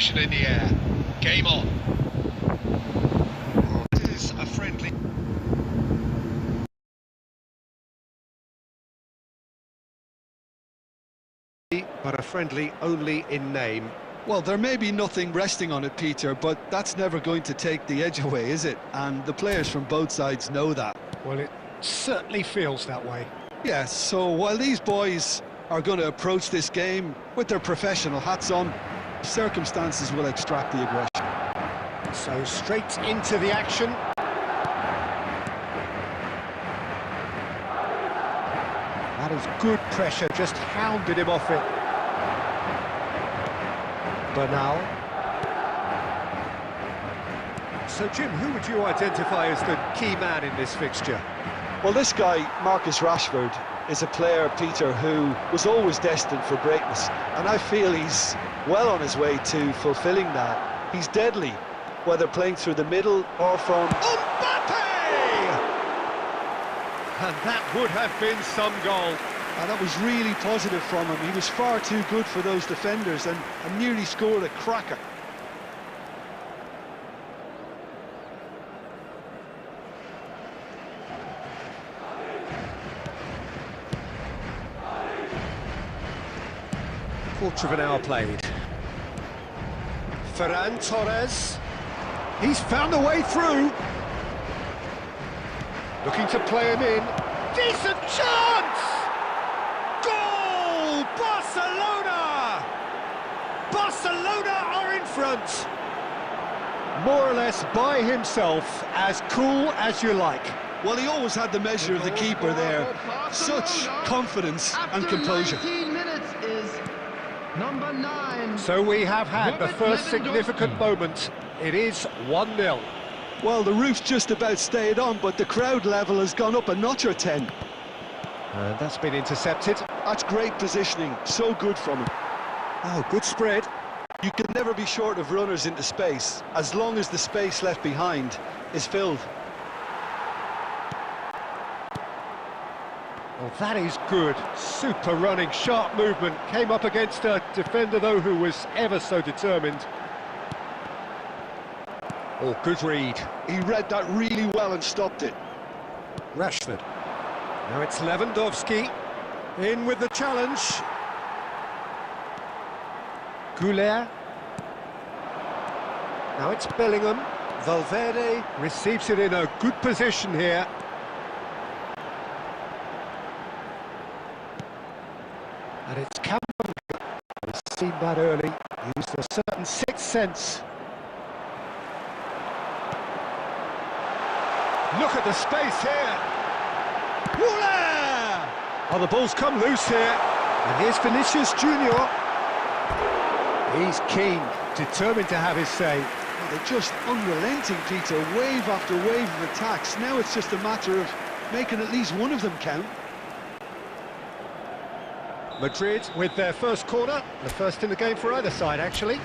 anticipation in the air. Game on. It is a friendly... But a friendly only in name. Well, there may be nothing resting on it, Peter, but that's never going to take the edge away, is it? And the players from both sides know that. Well, it certainly feels that way. Yes, so while these boys are going to approach this game with their professional hats on, circumstances will extract the aggression. So straight into the action. That is good pressure, just hounded him off it. Bernal. So Jim, who would you identify as the key man in this fixture? Well, this guy, Marcus Rashford, is a player, Peter, who was always destined for greatness, and I feel he's well on his way to fulfilling that. He's deadly, whether playing through the middle or from... Mbappe! And that would have been some goal. And that was really positive from him. He was far too good for those defenders and nearly scored a cracker. Quarter of an hour played. Ferran Torres. He's found a way through. Looking to play him in. Decent chance! Goal! Barcelona! Barcelona are in front. More or less by himself, as cool as you like. Well, he always had the measure of the keeper there. Such confidence and composure. Number 9. So we have had the first significant moment. It is 1-0. Well, the roof's just about stayed on, but the crowd level has gone up a notch or 10. And that's been intercepted. That's great positioning, so good from him. Oh, good spread. You can never be short of runners into space, as long as the space left behind is filled. Well, that is good. Super running, sharp movement. Came up against a defender, though, who was ever so determined. Oh, good read. He read that really well and stopped it. Rashford. Now it's Lewandowski. In with the challenge. Goulet. Now it's Bellingham. Valverde receives it in a good position here. And it's Camavinga. We've seen that early. Used a certain sixth sense. Look at the space here. Voila! Oh, the ball's come loose here. And here's Vinicius Junior. He's keen, determined to have his say. Well, they're just unrelenting, Peter. Wave after wave of attacks. Now it's just a matter of making at least one of them count. Madrid with their first corner, the first in the game for either side, actually.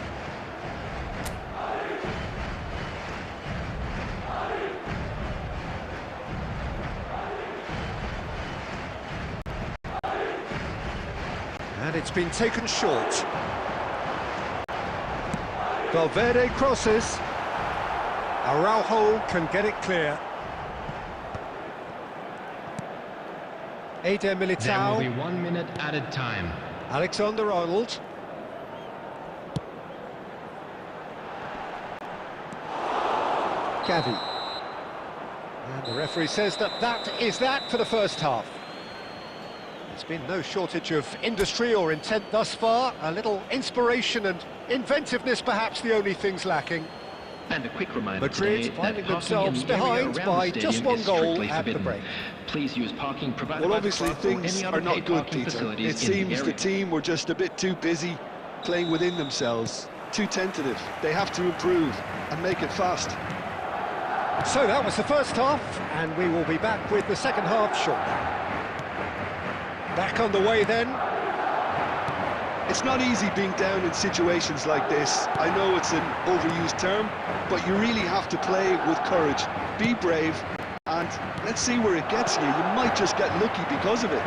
And it's been taken short. Valverde crosses. Araujo can get it clear. Eder Militao. There will be 1 minute added time. Alexander-Arnold. Gavi. And the referee says that is that for the first half. There's been no shortage of industry or intent thus far. A little inspiration and inventiveness, perhaps the only things lacking. And a quick reminder Madrid finding themselves behind by just one goal at the break. Please use parking provided well, by obviously the club or things any other are not paid good, parking Peter. facilities It in seems the area. team were just a bit too busy playing within themselves, too tentative. They have to improve and make it fast. So that was the first half, and we will be back with the second half shortly. Back on the way then. It's not easy being down in situations like this. I know it's an overused term, but you really have to play with courage. Be brave, and let's see where it gets you. You might just get lucky because of it.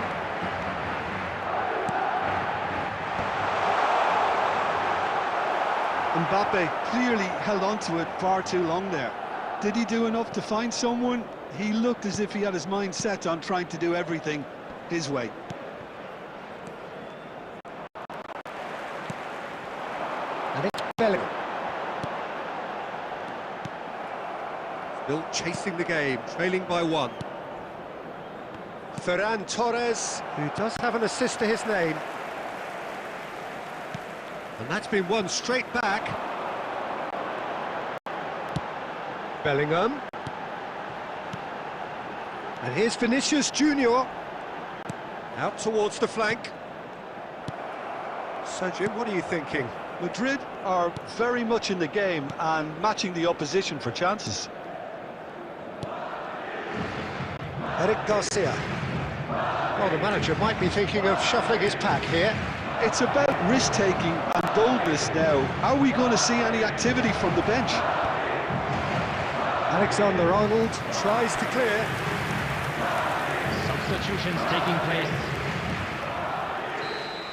Mbappe clearly held on to it far too long there. Did he do enough to find someone? He looked as if he had his mind set on trying to do everything his way. And it's Bellingham. Still chasing the game, trailing by 1. Ferran Torres, who does have an assist to his name. And that's been won straight back. Bellingham. And here's Vinicius Junior. Out towards the flank. So, Jim, what are you thinking? Madrid are very much in the game and matching the opposition for chances. Eric Garcia. Well, the manager might be thinking of shuffling his pack here. It's about risk-taking and boldness now. Are we going to see any activity from the bench? Alexander-Arnold tries to clear. Substitutions taking place.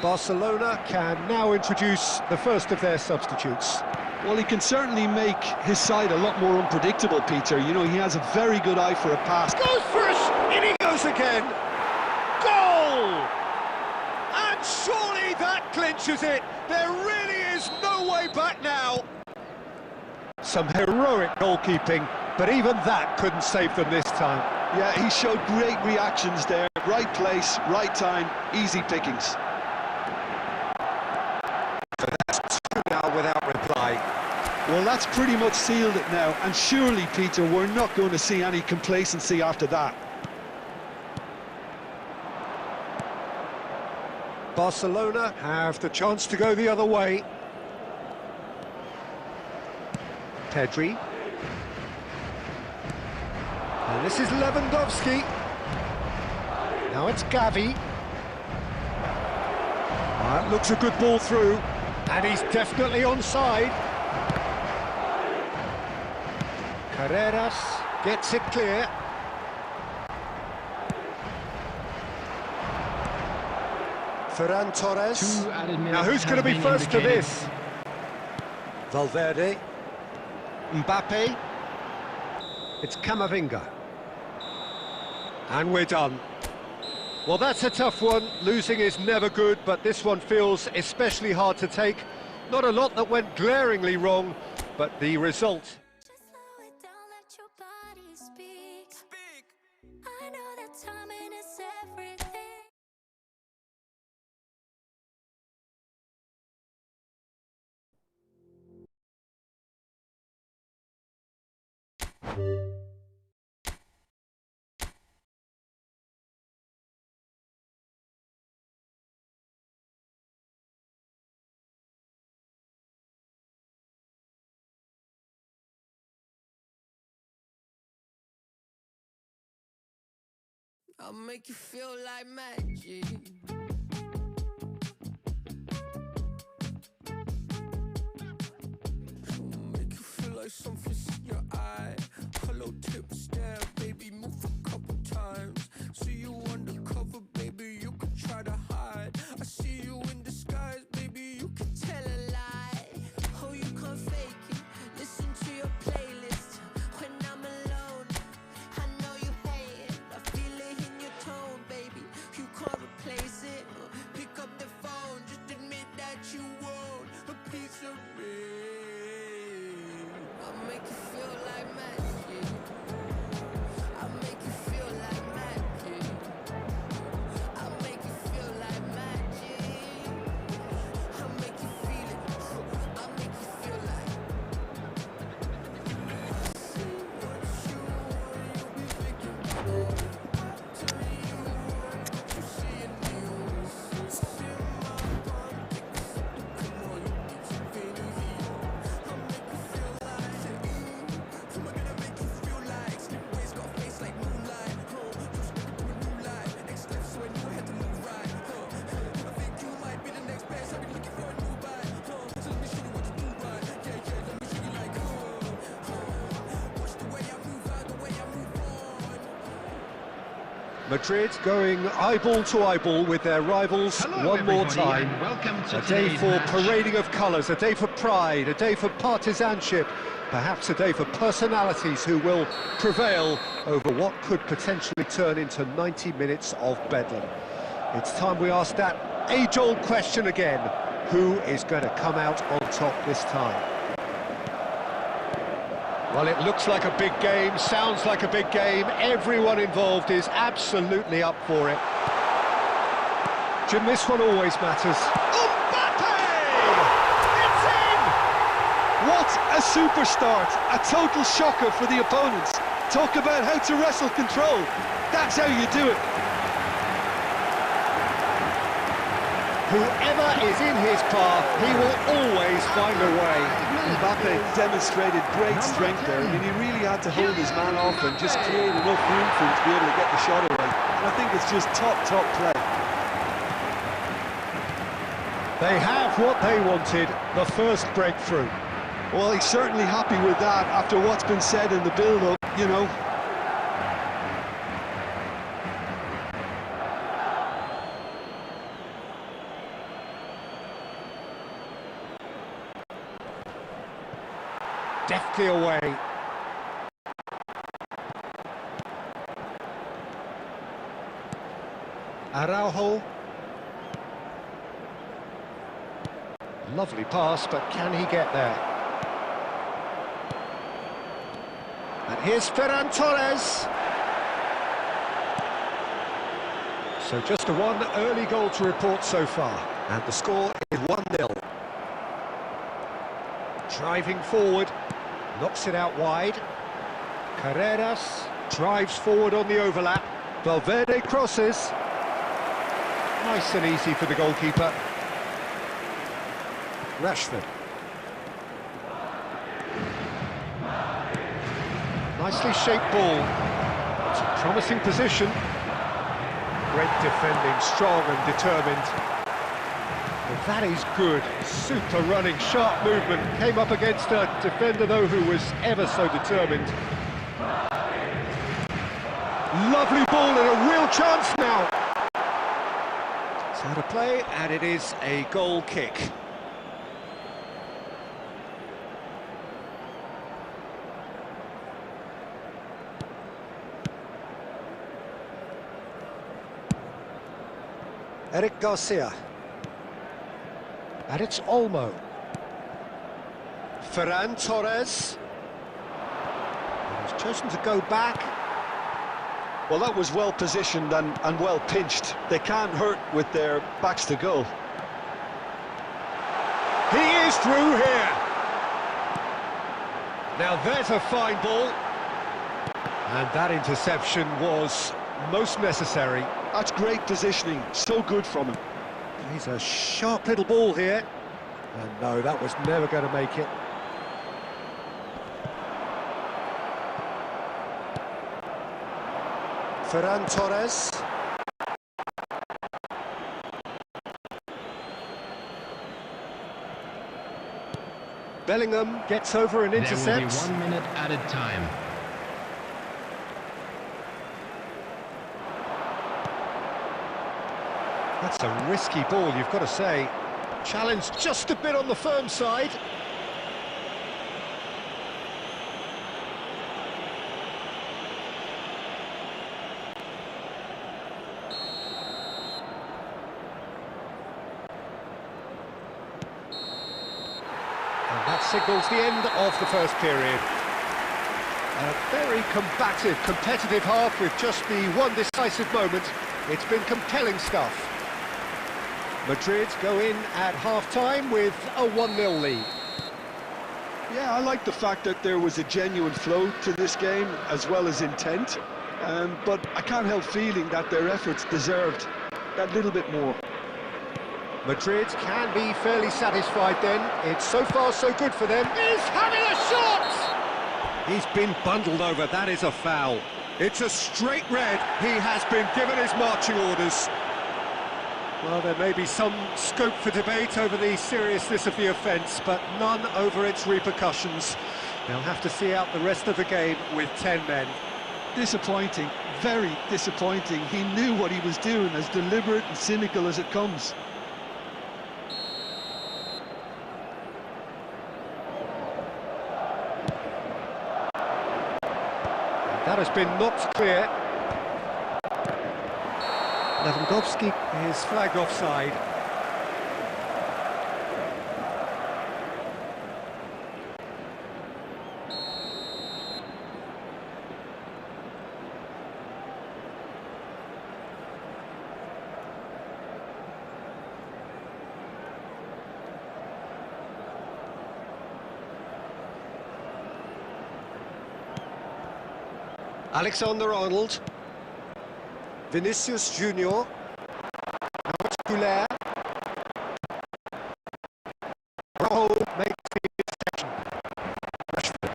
Barcelona can now introduce the first of their substitutes. Well, he can certainly make his side a lot more unpredictable, Peter. You know, he has a very good eye for a pass. Goes for it! In he goes again! Goal! And surely that clinches it! There really is no way back now! Some heroic goalkeeping, but even that couldn't save them this time. Yeah, he showed great reactions there. Right place, right time, easy pickings. So that's 2 now without reply. Well, that's pretty much sealed it now, and surely, Peter, we're not going to see any complacency after that. Barcelona have the chance to go the other way. Pedri. And this is Lewandowski. Now it's Gavi. That looks a good ball through, and he's definitely onside. Carreras gets it clear. Ferran Torres. Now who's going to be first to this? Valverde. Mbappe. It's Camavinga. And we're done. Well, that's a tough one. Losing is never good, but this one feels especially hard to take. Not a lot that went glaringly wrong, but the result... Just slow it down, let your body speak. I know that timing is everything. I'll make you feel like magic. Make you feel like something's in your eye. Hello, tip stare, baby, move a couple times. See you undercover, baby, you can try to hide. I see you in disguise, baby, you can tell a lie. Oh, you can't fake it, listen to your playlist. When I'm alone, I know you hate it. I feel it in your tone, baby, you can't replace it. Madrid going eyeball to eyeball with their rivals one more time. Welcome to A day today's for match. parading of colours, a day for pride, a day for partisanship, perhaps a day for personalities who will prevail over what could potentially turn into 90 minutes of bedlam. It's time we ask that age-old question again: who is going to come out on top this time? Well, it looks like a big game, sounds like a big game. Everyone involved is absolutely up for it. Jim, this one always matters. Mbappe! It's in! What a super start! A total shocker for the opponents. Talk about how to wrestle control. That's how you do it. Whoever is in his path, he will always find a way. Mbappe demonstrated great strength there. I mean, he really had to hold his man off and just create enough room for him to be able to get the shot away. And I think it's just top play. They have what they wanted, the first breakthrough. Well, he's certainly happy with that after what's been said in the build-up, you know. Deftly away. Araujo. Lovely pass, but can he get there? And here's Ferran Torres. So just a one early goal to report so far, and the score is 1-0. Driving forward, knocks it out wide. Carreras drives forward on the overlap. Valverde crosses. Nice and easy for the goalkeeper. Rashford. Nicely shaped ball. It's a promising position. Great defending, strong and determined. Well, that is good. Super running, sharp movement. Came up against a defender, though, who was ever so determined. Lovely ball and a real chance now. It's out of play, and it is a goal kick. Eric Garcia. And it's Olmo. Ferran Torres. And he's chosen to go back. Well, that was well positioned and well pinched. They can't hurt with their backs to goal. He is through here. Now there's a fine ball. And that interception was most necessary. That's great positioning, so good from him. He's a sharp little ball here. And no, that was never going to make it. Ferran Torres. Bellingham gets over and intercepts. There will be 1 minute added time. That's a risky ball, you've got to say. Challenge just a bit on the firm side. And that signals the end of the first period. A very combative, competitive half with just the one decisive moment. It's been compelling stuff. Madrid go in at half-time with a 1-0 lead. Yeah, I like the fact that there was a genuine flow to this game, as well as intent. But I can't help feeling that their efforts deserved that little bit more. Madrid can be fairly satisfied then. It's so far so good for them. He's having a shot! He's been bundled over, that is a foul. It's a straight red. He has been given his marching orders. Well, there may be some scope for debate over the seriousness of the offence, but none over its repercussions. They'll have to see out the rest of the game with 10 men. Disappointing, very disappointing. He knew what he was doing, as deliberate and cynical as it comes. That has been knocked clear. Lewandowski is flagged offside. Alexander-Arnold, Vinicius Junior, now it's Goulart. Raul makes the interception. Rashford.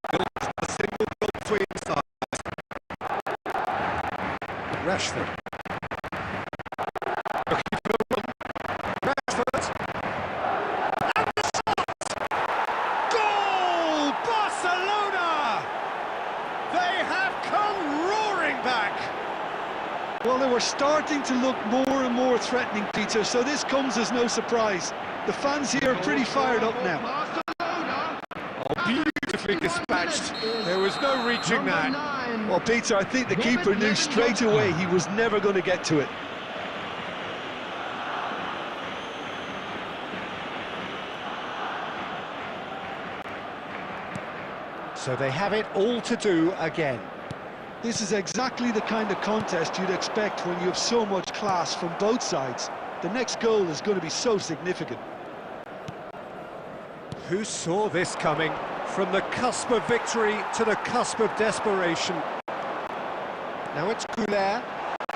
Builds a single goal between sides. Rashford. Looking for a run. Rashford. And the shot! Goal! Barcelona! They have come roaring back! Well, they were starting to look more and more threatening, Peter, so this comes as no surprise. The fans here are pretty fired up now. Oh, beautifully dispatched. There was no reaching that. Well, Peter, I think the keeper knew straight away he was never going to get to it. So they have it all to do again. This is exactly the kind of contest you'd expect when you have so much class from both sides. The next goal is going to be so significant. Who saw this coming? From the cusp of victory to the cusp of desperation. Now it's Goulart.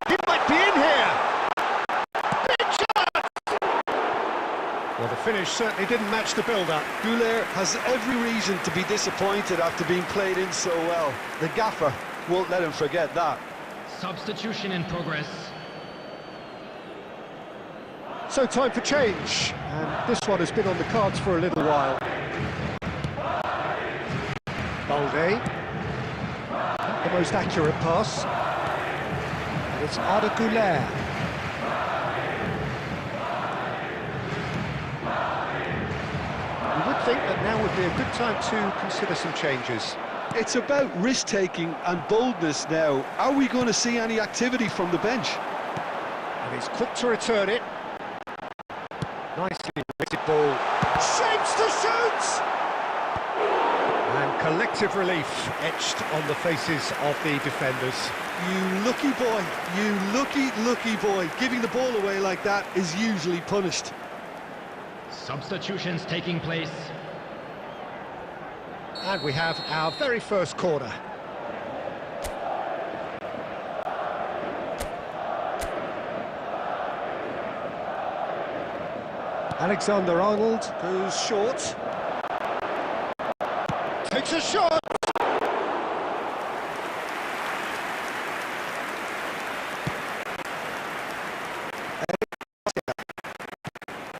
He might be in here! Big chance! Well, the finish certainly didn't match the build-up. Goulart has every reason to be disappointed after being played in so well. The gaffer won't let him forget that. Substitution in progress. So time for change, and this one has been on the cards for a little while. Balde, the most accurate pass, and it's Arda Goulart. You would think that now would be a good time to consider some changes. It's about risk-taking and boldness now. Are we going to see any activity from the bench? And he's quick to return it. Nicely rated ball. Shapes to shoot! And collective relief etched on the faces of the defenders. You lucky boy, you lucky boy. Giving the ball away like that is usually punished. Substitutions taking place. And we have our very first corner. Alexander-Arnold goes short. Takes a shot!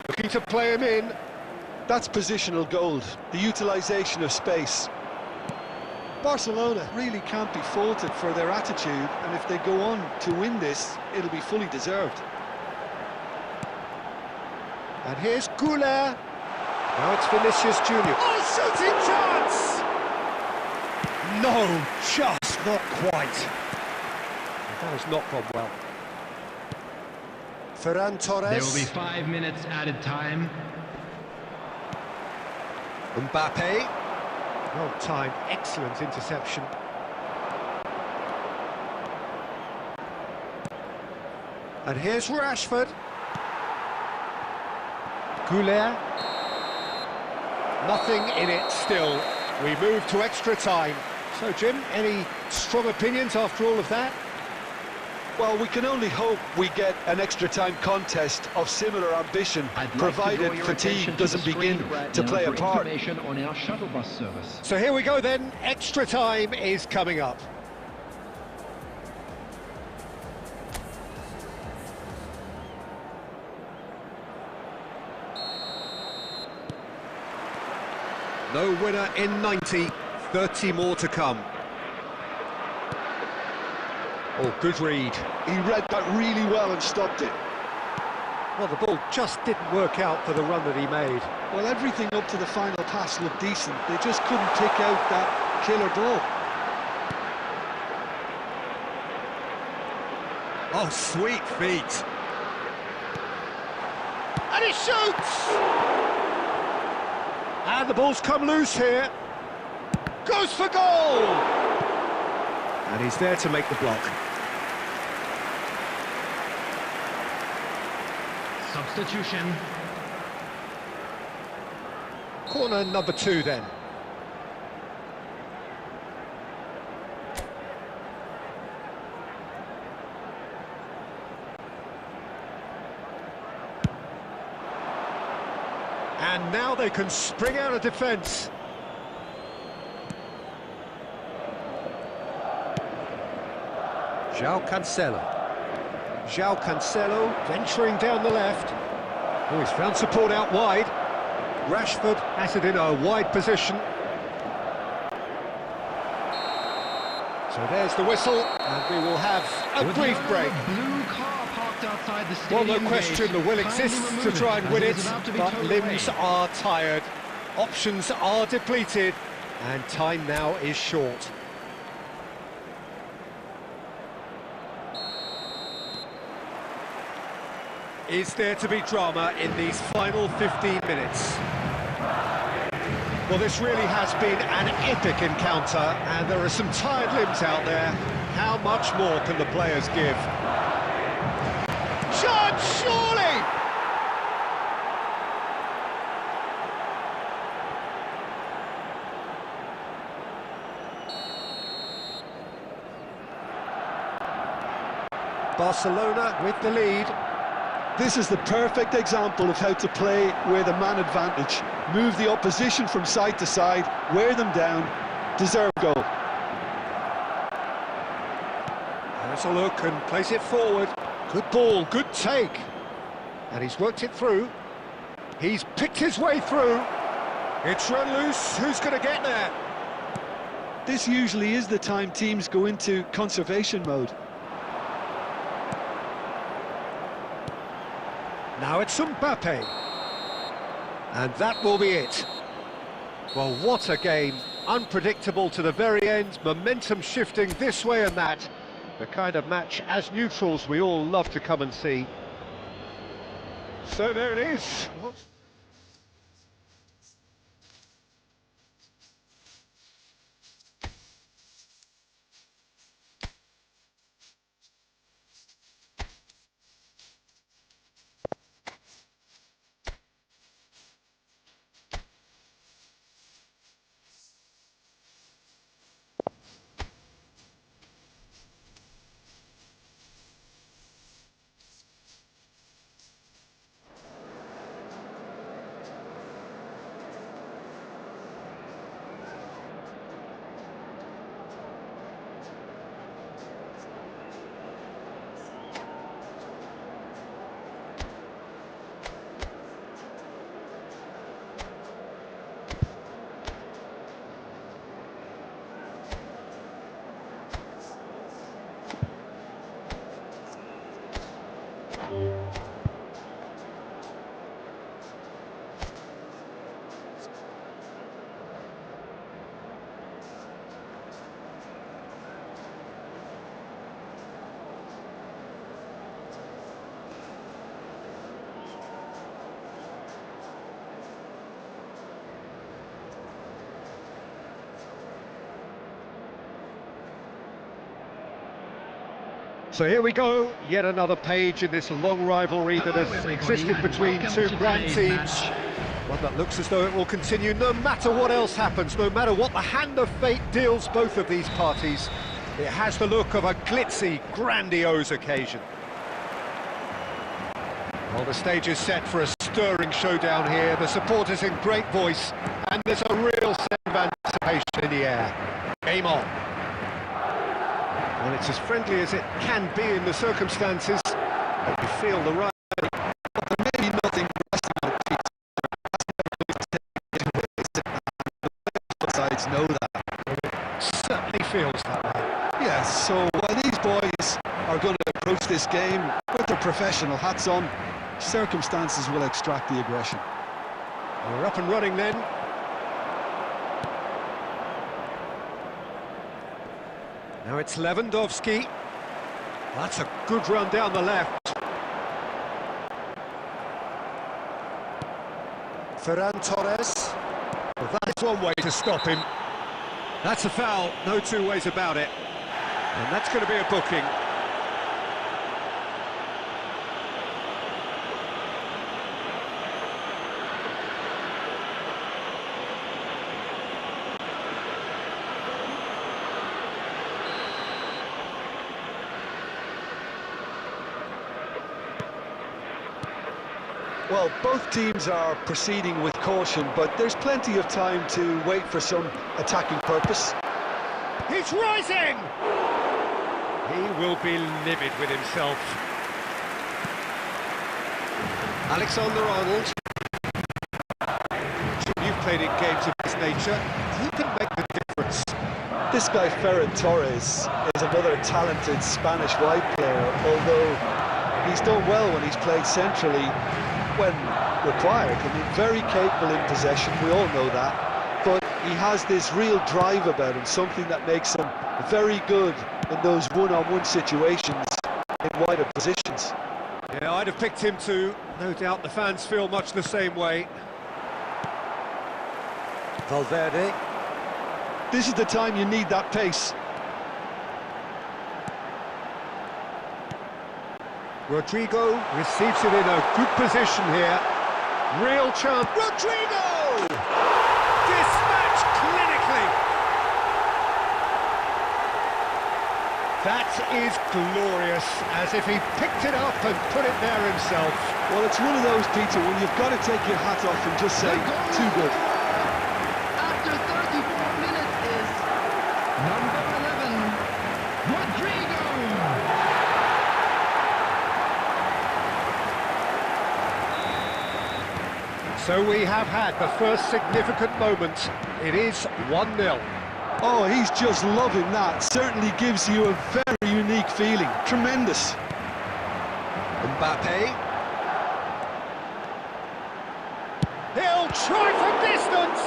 Looking to play him in. That's positional gold, the utilisation of space. Barcelona really can't be faulted for their attitude, and if they go on to win this, it'll be fully deserved. And here's Goulart. Now it's Vinicius Junior. Oh, shooting chance! No, just not quite. That has not gone well. Ferran Torres. There will be 5 minutes added time. Mbappe. Well timed, excellent interception. And here's Rashford. Goulart. Nothing in it still. We move to extra time. So, Jim, any strong opinions after all of that? Well, we can only hope we get an extra time contest of similar ambition, provided fatigue doesn't begin to play a part. On our shuttle bus service. So here we go then, extra time is coming up. No winner in 90, 30 more to come. Oh, good read. He read that really well and stopped it. Well, the ball just didn't work out for the run that he made. Well, everything up to the final pass looked decent. They just couldn't pick out that killer ball. Oh, sweet feet. And he shoots! And the ball's come loose here. Goes for goal! And he's there to make the block. Substitution. Corner number 2 then. And now they can spring out of defence. João Cancelo. João Cancelo venturing down the left. Oh, he's found support out wide. Rashford has it in a wide position. So there's the whistle, and we will have a brief break. Blue car parked outside the Well, stadium no question, the gate. will Kindly exists remove to it, try and as win it it, is about to be but towed limbs away. are tired. Options are depleted, and time now is short. Is there to be drama in these final 15 minutes? Well, this really has been an epic encounter, and there are some tired limbs out there. How much more can the players give? Shot, surely! Barcelona with the lead. This is the perfect example of how to play with a man advantage. Move the opposition from side to side, wear them down, deserve goal. There's a look and plays it forward. Good ball, good take. And he's worked it through. He's picked his way through. It's run loose. Who's going to get there? This usually is the time teams go into conservation mode. Now it's Mbappe. And that will be it. Well, what a game. Unpredictable to the very end. Momentum shifting this way and that. The kind of match, as neutrals, we all love to come and see. So there it is. So here we go, yet another page in this long rivalry that has existed between two grand teams. One that looks as though it will continue no matter what else happens, no matter what the hand of fate deals both of these parties. It has the look of a glitzy, grandiose occasion. Well, the stage is set for a stirring showdown here. The supporters in great voice, and there's a real sense of anticipation in the air. Game on. Well, it's as friendly as it can be in the circumstances, but you feel the right. But there may be nothing resting on the pitch. Sides know that. It certainly feels that way. Yes, so while these boys this game with their professional hats on. Circumstances will extract the aggression. We're up and running then. Now it's Lewandowski. That's a good run down the left. Ferran Torres. Well, that is one way to stop him. That's a foul, no two ways about it. And that's going to be a booking. Well, both teams are proceeding with caution, but there's plenty of time to wait for some attacking purpose. He's rising! He will be livid with himself. Alexander-Arnold. You've played in games of this nature. Who can make the difference? This guy, Ferran Torres, is another talented Spanish wide player, although he's done well when he's played centrally when required. I mean, very capable in possession, we all know that, but he has this real drive about him, something that makes him very good in those one-on-one situations in wider positions. Yeah, I'd have picked him too. No doubt the fans feel much the same way. Valverde. This is the time you need that pace. Rodrigo receives it in a good position here. Real chance. Rodrigo! Dispatched clinically. That is glorious, as if he picked it up and put it there himself. Well, it's one of those, Peter, when you've got to take your hat off and just say, too good. After 34 minutes is number 11, Rodrigo. So we have had the first significant moment. It is 1-0. Oh, he's just loving that. Certainly gives you a very unique feeling. Tremendous. Mbappe. He'll try from distance.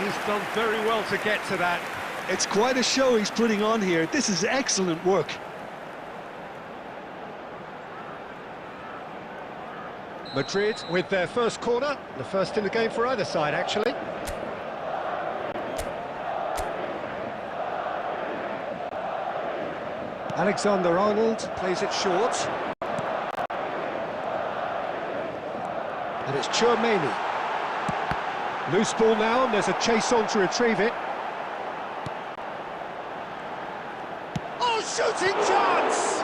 He's done very well to get to that. It's quite a show he's putting on here. This is excellent work. Madrid with their first corner, the first in the game for either side, actually. Alexander-Arnold plays it short. And it's Tchouaméni. Loose ball now, and there's a chase on to retrieve it. Oh, shooting chance!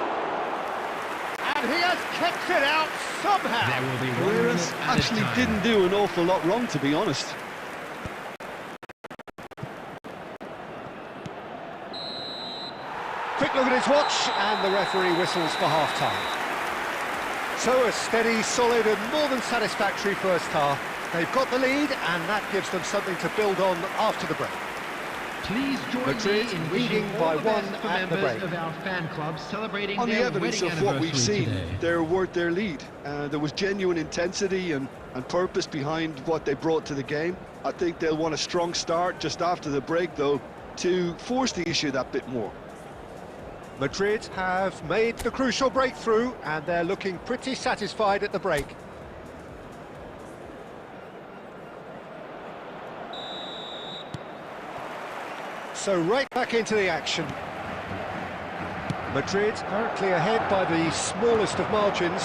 And he has kicked it out somehow. There will be Carreras actually didn't do an awful lot wrong, to be honest. Quick look at his watch, and the referee whistles for half-time. So a steady, solid and more than satisfactory first half. They've got the lead, and that gives them something to build on after the break. Please join Madrid me in leading wishing by all the one best for at the members break. of our fan club celebrating On the their evidence wedding of what we've anniversary seen, today. they're worth their lead. There was genuine intensity and purpose behind what they brought to the game. I think they'll want a strong start just after the break, though, to force the issue that bit more. Madrid have made the crucial breakthrough, and they're looking pretty satisfied at the break. So right back into the action. Madrid currently ahead by the smallest of margins.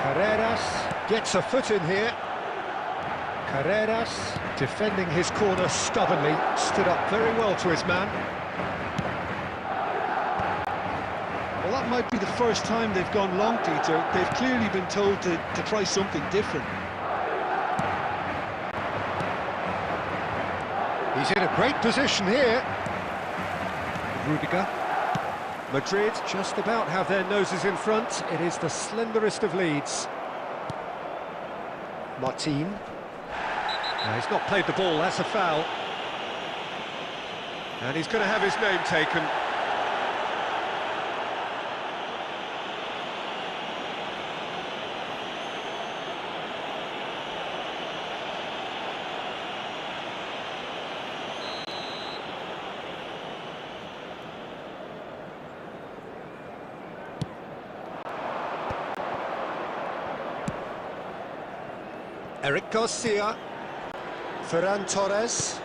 Carreras gets a foot in here. Carreras, defending his corner stubbornly, stood up very well to his man. Well, that might be the first time they've gone long, Peter. They've clearly been told to try something different. He's in a great position here. Rudiger. Madrid just about have their noses in front. It is the slenderest of leads. Martin. No, he's not played the ball, that's a foul. And he's going to have his name taken. Eric Garcia. Ferran Torres.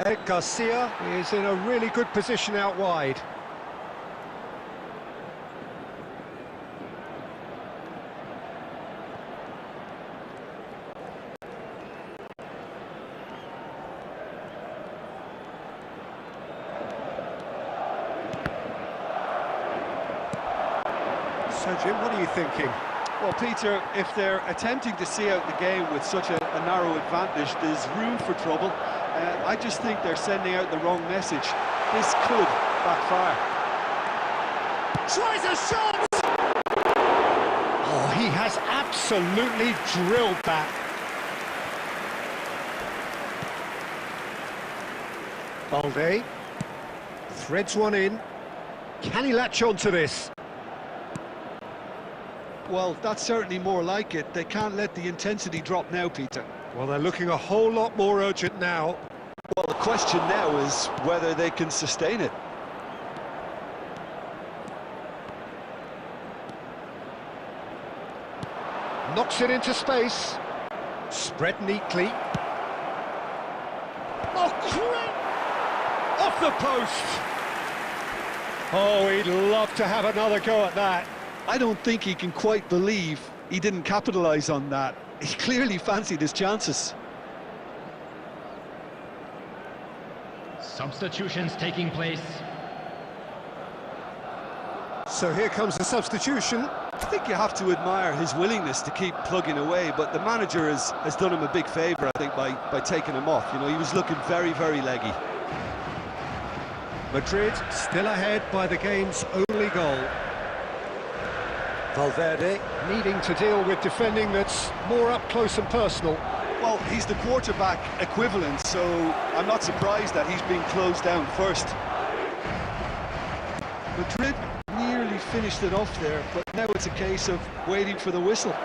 Eric Garcia is in a really good position out wide. So, Jim, what are you thinking? Well, Peter, if they're attempting to see out the game with such a narrow advantage, there's room for trouble. I just think they're sending out the wrong message. This could backfire. Tries a shot! Oh, he has absolutely drilled that. Balde threads one in. Can he latch on to this? Well, that's certainly more like it. They can't let the intensity drop now, Peter. Well, they're looking a whole lot more urgent now. Well, the question now is whether they can sustain it. Knocks it into space. Spread neatly. Oh, great! Off the post! Oh, he'd love to have another go at that. I don't think he can quite believe he didn't capitalise on that. He clearly fancied his chances. Substitutions taking place. So here comes the substitution. I think you have to admire his willingness to keep plugging away, but the manager has done him a big favour, I think, by taking him off. You know, he was looking very, very leggy. Madrid still ahead by the game's only goal. Valverde needing to deal with defending that's more up close and personal. Well, he's the quarterback equivalent, so I'm not surprised that he's being closed down first. Madrid nearly finished it off there, but now it's a case of waiting for the whistle. 2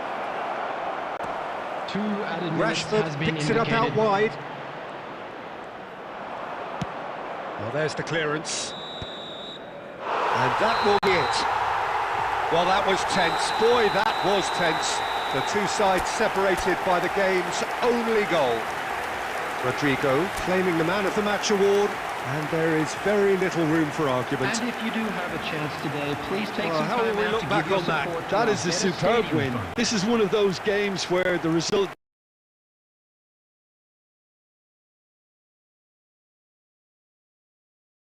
added minutes has Rashford been picks it up out indicated. wide. Well, there's the clearance. And that will be it. Well, that was tense. Boy, that was tense. The two sides separated by the game's only goal. Rodrigo claiming the Man of the Match award, and there is very little room for argument. And if you do have a chance today, please take Well, some how time will we out look to back give your on that? support to That our is a Better superb Stadium win. Fund. This is one of those games where the result